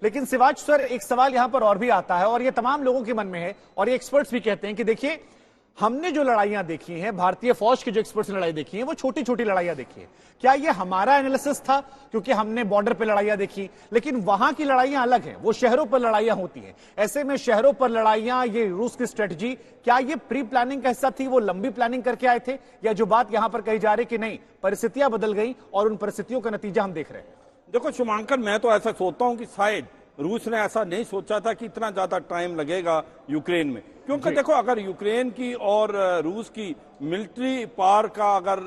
लेकिन शिवाज सर, एक सवाल यहां पर और भी आता है और ये तमाम लोगों के मन में है और ये एक्सपर्ट्स भी कहते हैं कि देखिए, हमने जो लड़ाइयां देखी हैं, भारतीय फौज के जो एक्सपर्ट्स ने लड़ाई देखी है, वो छोटी छोटी लड़ाइयां देखी है। क्या ये हमारा एनालिसिस था? क्योंकि हमने बॉर्डर पे लड़ाइयां देखी, लेकिन वहां की लड़ाइयां अलग हैं, वो शहरों पर लड़ाइयां होती हैं। ऐसे में शहरों पर लड़ाइयां, ये रूस की स्ट्रेटजी, क्या ये प्री प्लानिंग का हिस्सा थी? वो लंबी प्लानिंग करके आए थे, या जो बात यहां पर कही जा रही कि नहीं, परिस्थितियां बदल गई और उन परिस्थितियों का नतीजा हम देख रहे हैं? देखो शुभांकर, मैं तो ऐसा सोचता हूं कि शायद रूस ने ऐसा नहीं सोचा था कि इतना ज्यादा टाइम लगेगा यूक्रेन में, क्योंकि देखो अगर यूक्रेन की और रूस की मिलिट्री पावर का अगर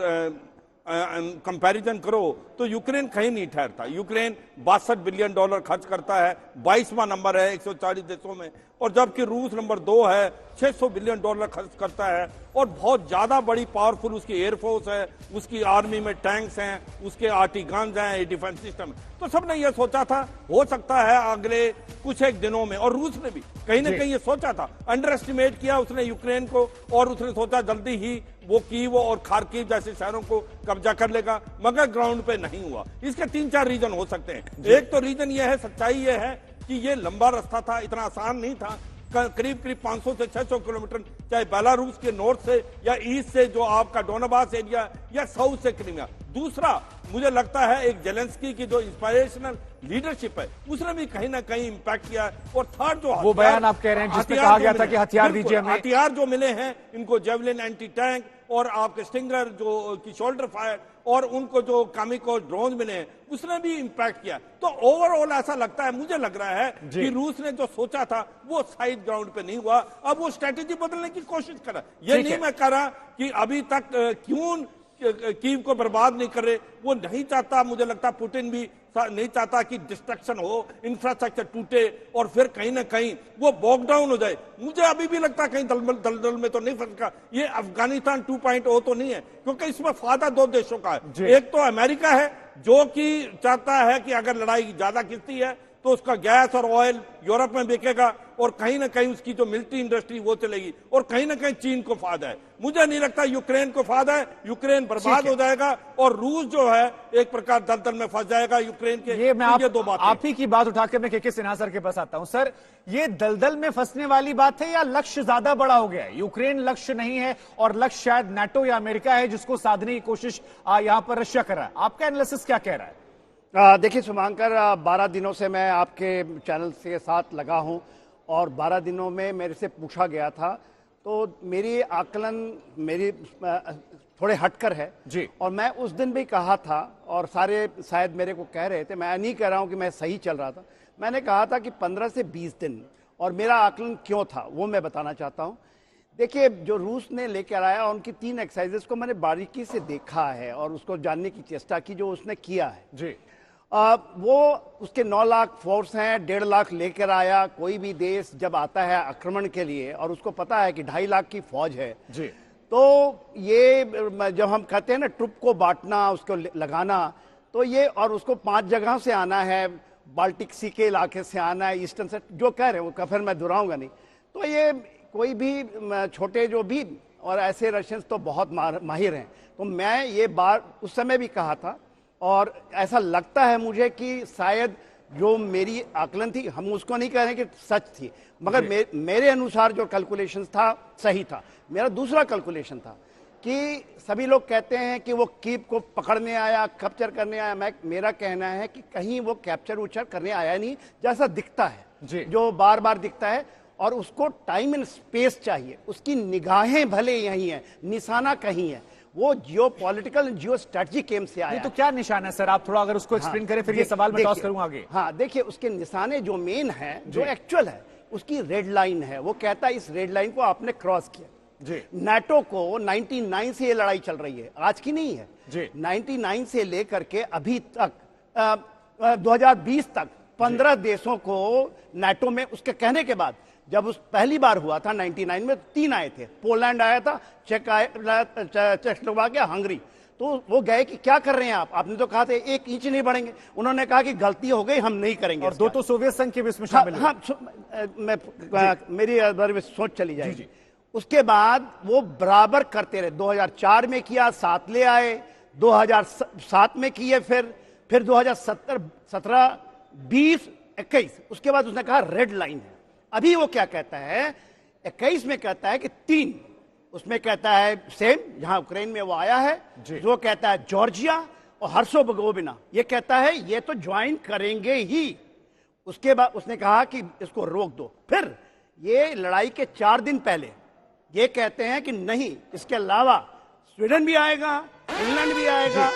कंपैरिजन करो तो यूक्रेन कहीं नहीं ठहरता। यूक्रेन 62 बिलियन डॉलर खर्च करता है, 22वां नंबर है 140 देशों में, और जबकि रूस नंबर 2 है, 600 बिलियन डॉलर खर्च करता है और बहुत ज्यादा बड़ी पावरफुल उसकी एयरफोर्स है, उसकी आर्मी में टैंक्स हैं, उसके आर्टी गन्स हैं, डिफेंस सिस्टम। तो सबने ये सोचा था हो सकता है अगले कुछ एक दिनों में, और रूस ने भी कहीं ना कहीं ये सोचा था, अंडर एस्टिमेट किया उसने यूक्रेन को, और उसने सोचा जल्दी ही वो कीव और खार्किव जैसे शहरों को कब्जा कर लेगा, मगर ग्राउंड पे नहीं हुआ। इसके 3-4 रीजन हो सकते हैं। एक तो रीजन ये है, सच्चाई ये है कि ये लंबा रास्ता था, इतना आसान नहीं था। करीब 500 से 600 किलोमीटर, चाहे बेलारूस के नॉर्थ से या ईस्ट से जो आपका डोनाबास एरिया या साउथ से क्रीमिया। दूसरा, मुझे लगता है एक जेलेंस्की की जो इंस्पिरेशनल लीडरशिप है उसने भी कहीं ना कहीं इंपैक्ट किया है। और थर्ड, जो वो बयान आप कह रहे हैं जिसमें कहा गया था कि हथियार दीजिए हमें, हथियार जो मिले हैं इनको, जेवलिन एंटी टैंक और आपके स्टिंगर जो की शोल्डर फायर, और उनको जो कामिको ड्रोन मिले हैं, उसने भी इंपैक्ट किया। तो ओवरऑल ऐसा लगता है, मुझे लग रहा है कि रूस ने जो सोचा था वो साइड ग्राउंड पे नहीं हुआ। अब वो स्ट्रेटेजी बदलने की कोशिश कर रहा है। ये नहीं मैं कह रहा कि अभी तक क्यों कीव को बर्बाद नहीं कर रहे, वो नहीं चाहता। मुझे लगता है पुतिन भी नहीं चाहता कि डिस्ट्रक्शन हो, इंफ्रास्ट्रक्चर टूटे और फिर कहीं ना कहीं वो बॉक डाउन हो जाए। मुझे अभी भी लगता है कहीं दलदल में तो नहीं फंसा। ये अफगानिस्तान 2.0 तो नहीं है, क्योंकि इसमें फायदा 2 देशों का है। एक तो अमेरिका है जो कि चाहता है कि अगर लड़ाई ज्यादा खिंचती है तो उसका गैस और ऑयल यूरोप में बिकेगा, और कहीं ना कहीं उसकी जो मिलिट्री इंडस्ट्री वो चलेगी, और कहीं ना कहीं चीन को फायदा है। मुझे नहीं लगता यूक्रेन को फायदा है। यूक्रेन बर्बाद हो जाएगा और रूस जो है एक प्रकार दलदल में फंस जाएगा यूक्रेन के। ये मैं दो बात, आप ही की बात उठाकर मैं के सिन्हा सर के पास आता हूं। सर, ये दलदल में फंसने वाली बात है या लक्ष्य ज्यादा बड़ा हो गया है? यूक्रेन लक्ष्य नहीं है और लक्ष्य शायद नाटो या अमेरिका है, जिसको साधने की कोशिश यहां पर रशिया कर रहा है। आपका एनालिसिस क्या कह रहा है? देखिए शुभांकर, 12 दिनों से मैं आपके चैनल के साथ लगा हूं और 12 दिनों में मेरे से पूछा गया था, तो मेरी आकलन मेरी थोड़े हटकर है जी। और मैं उस दिन भी कहा था, और सारे शायद मेरे को कह रहे थे, मैं नहीं कह रहा हूं कि मैं सही चल रहा था, मैंने कहा था कि 15 से 20 दिन। और मेरा आकलन क्यों था वो मैं बताना चाहता हूं। देखिए, जो रूस ने लेकर आया, उनकी 3 एक्सरसाइजेस को मैंने बारीकी से देखा है और उसको जानने की चेष्टा की जो उसने किया है जी। वो उसके 9 लाख फोर्स हैं, 1.5 लाख लेकर आया। कोई भी देश जब आता है आक्रमण के लिए और उसको पता है कि 2.5 लाख की फौज है जी, तो ये जब हम कहते हैं ना ट्रुप को बांटना, उसको लगाना, तो ये, और उसको 5 जगह से आना है, बाल्टिक सी के इलाके से आना है, ईस्टर्न से, जो कह रहे हैं वो फिर मैं दोहराऊंगा नहीं। तो ये कोई भी छोटे जो भी, और ऐसे रशियंस तो बहुत माहिर हैं। तो मैं ये बात उस समय भी कहा था, और ऐसा लगता है मुझे कि शायद जो मेरी आकलन थी, हम उसको नहीं कह रहे कि सच थी, मगर मेरे अनुसार जो कैलकुलेशन था सही था। मेरा दूसरा कैलकुलेशन था कि सभी लोग कहते हैं कि वो कीव को पकड़ने आया, कैप्चर करने आया। मेरा कहना है कि कहीं वो कैप्चर उचर करने आया नहीं, जैसा दिखता है जी, जो बार बार दिखता है, और उसको टाइम एंड स्पेस चाहिए। उसकी निगाहें भले यहीं हैं, निशाना कहीं है। वो जियो पॉलिटिकल जियो स्ट्रेटजी गेम से आया। तो क्या निशाना है सर, आप थोड़ा अगर उसको एक्सप्लेन करें, फिर ये सवाल मैं टॉस करूंगा आगे। हाँ, देखिए, उसके निशाने जो मेन है, जो एक्चुअल है, उसकी रेड लाइन है। वो कहता है इस रेड लाइन को आपने क्रॉस किया जी। नाटो को 99 से ये लड़ाई चल रही है, आज की नहीं है जी। 99 से लेकर के अभी तक 2020 तक 15 देशों को नाटो में, उसके कहने के बाद जब उस पहली बार हुआ था 99 में, 3 आए थे। पोलैंड आया था, चेकोस्लोवाकिया, हंगरी। तो वो गए कि क्या कर रहे हैं आप? आपने तो कहा था 1 इंच नहीं बढ़ेंगे। उन्होंने कहा कि गलती हो गई, हम नहीं करेंगे। और 2 तो सोवियत संघ के भी इसमें शामिल हैं। मेरी बारे में सोच चली जाएगी। उसके बाद वो बराबर करते रहे। 2004 में किया, 7 ले आए, 2007 में किए, फिर 2017, 17, 20 21, उसके बाद उसने कहा रेड लाइन है। अभी वो क्या कहता है, 21 में कहता है कि 3, उसमें कहता है सेम जहां यूक्रेन में वो आया है, जो कहता है जॉर्जिया और हर्सोगोविना, ये कहता है ये तो ज्वाइन करेंगे ही। उसके बाद उसने कहा कि इसको रोक दो। फिर ये लड़ाई के 4 दिन पहले ये कहते हैं कि नहीं, इसके अलावा स्वीडन भी आएगा, फिनलैंड भी आएगा,